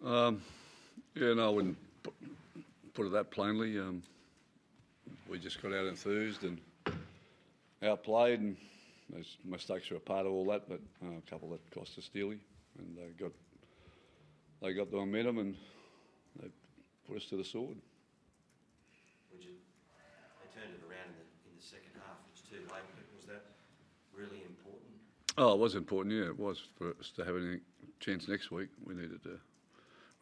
Um, yeah, no, I wouldn't put it that plainly. We just got out enthused and outplayed, and those mistakes are a part of all that. But a couple that cost us dearly, and they got the momentum and they put us to the sword. They turned it around in the second half. It's too late, but was that really important? Oh, it was important. Yeah, it was for us to have any chance next week. We needed to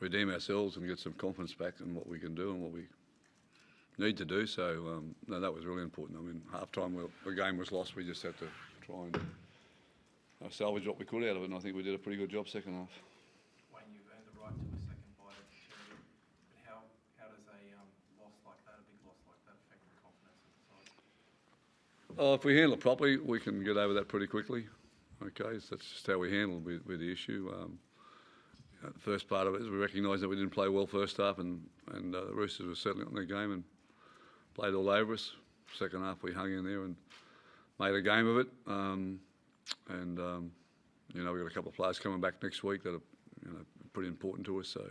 redeem ourselves and get some confidence back in what we can do and what we need to do. So no, that was really important. I mean, half time the game was lost. We just had to try and salvage what we could out of it, and I think we did a pretty good job second half. Wayne, you've earned the right to a second bite at the cherry, but how does a loss like that, a big loss like that, affect the confidence of the side? Oh, if we handle it properly, we can get over that pretty quickly. Okay, so that's just how we handle with the issue. The first part of it is we recognised that we didn't play well first half, and the Roosters were certainly on their game and played all over us. Second half we hung in there and made a game of it. We've got a couple of players coming back next week that are pretty important to us. So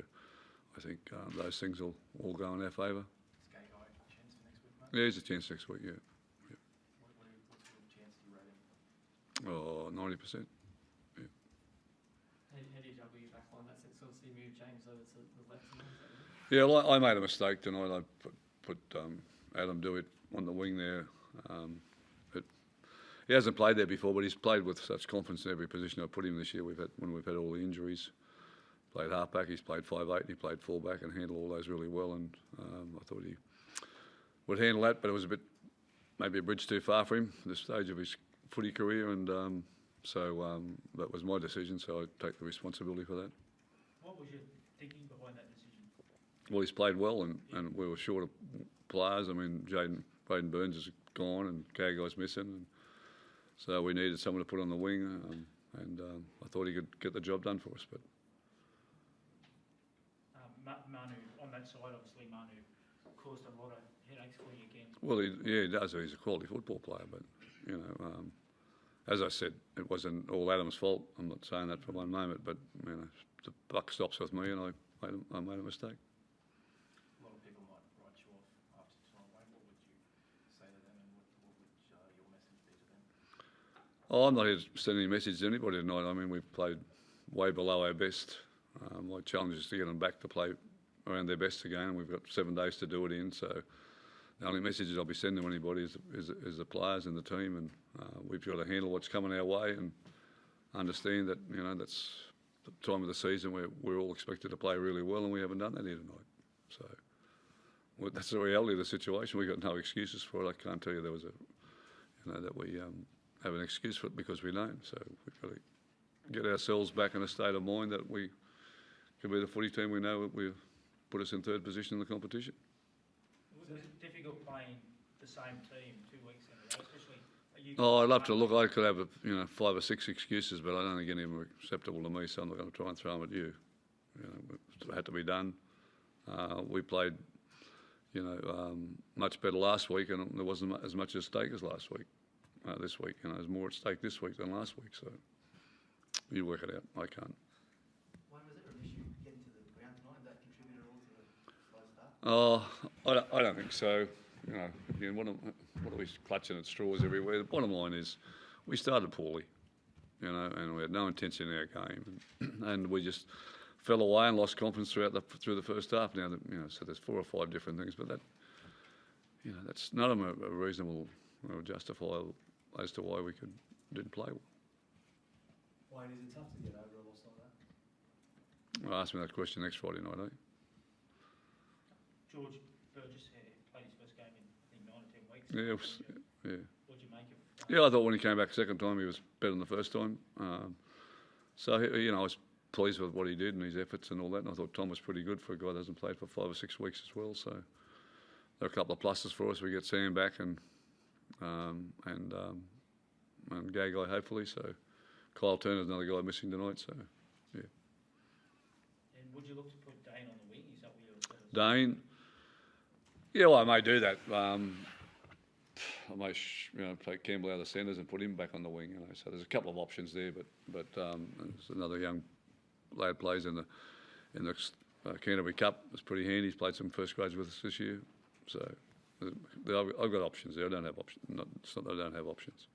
I think those things will all go in our favour. Is Gay Guy a chance for next week, mate? Yeah, he's a chance next week. Yeah. What sort of chance do you rate him? Oh, 90%. How do you juggle your back line? That's it. Sort of see move James over to the left. Yeah, well, I made a mistake tonight. I put Adam Dewitt on the wing there. He hasn't played there before, but he's played with such confidence in every position I put him this year. When we've had all the injuries. Played halfback, he's played 5'8", he played fullback and handled all those really well. And I thought he would handle that, but it was maybe a bridge too far for him at this stage of his footy career. And so that was my decision. So I take the responsibility for that. What was your thinking behind that decision? Well, he's played well, and we were short of players. I mean, Braden Burns is gone, and Kagai's missing. And so we needed someone to put on the wing, and I thought he could get the job done for us. But Manu, on that side, obviously Manu caused a lot of headaches for you again. Well, he does. He's a quality football player, but as I said, it wasn't all Adam's fault. I'm not saying that for one moment, but the buck stops with me, and I made a mistake. A lot of people might write you off after tonight. Wayne, what would you say to them, and what would your message be to them? Oh, I'm not here to send any message to anybody tonight. I mean, we've played way below our best. My challenge is to get them back to play around their best again. We've got 7 days to do it in, so the only messages I'll be sending to anybody is the players and the team, and we've got to handle what's coming our way and understand that that's the time of the season where we're all expected to play really well, and we haven't done that here tonight. So that's the reality of the situation. We've got no excuses for it. I can't tell you there was that we have an excuse for it, because we don't. So we've got to get ourselves back in a state of mind that we can be the footy team we know that will put us in third position in the competition. Was it difficult playing the same team 2 weeks in a row, especially? Oh, I'd love to. Look, I could have 5 or 6 excuses, but I don't think any of them are acceptable to me, so I'm not going to try and throw them at you. It had to be done. We played, much better last week, and there wasn't as much at stake as last week. This week, there's more at stake this week than last week, so you work it out. I can't. Wayne, was there an issue getting to the ground tonight? That contributed all to the slow start? Oh, I don't think so. Again, what are we clutching at straws everywhere? The bottom line is we started poorly, and we had no intention in our game, and we just fell away and lost confidence through the first half. Now, so there's 4 or 5 different things, but that's none of them are reasonable or justifiable as to why we didn't play well. Wayne, is it tough to get over a loss like that? Well, ask me that question next Friday night, eh? George Burgess played his first game in 9 or 10 weeks. Yeah, yeah. What did you make of it? Yeah, I thought when he came back second time, he was better than the first time. So I was pleased with what he did and his efforts and all that. And I thought Tom was pretty good for a guy that hasn't played for 5 or 6 weeks as well. So there are a couple of pluses for us. We get Sam back and Gay Guy hopefully. So Kyle Turner's another guy missing tonight. So yeah. And would you look to put Dane on the wing? Is that what you're sort of Dane. Yeah, well, I may do that. I may take Campbell out of the centres and put him back on the wing. So there's a couple of options there, but there's another young lad plays in in the Canterbury Cup was pretty handy. He's played some first grades with us this year. So I've got options there. I don't have options. It's not that I don't have options.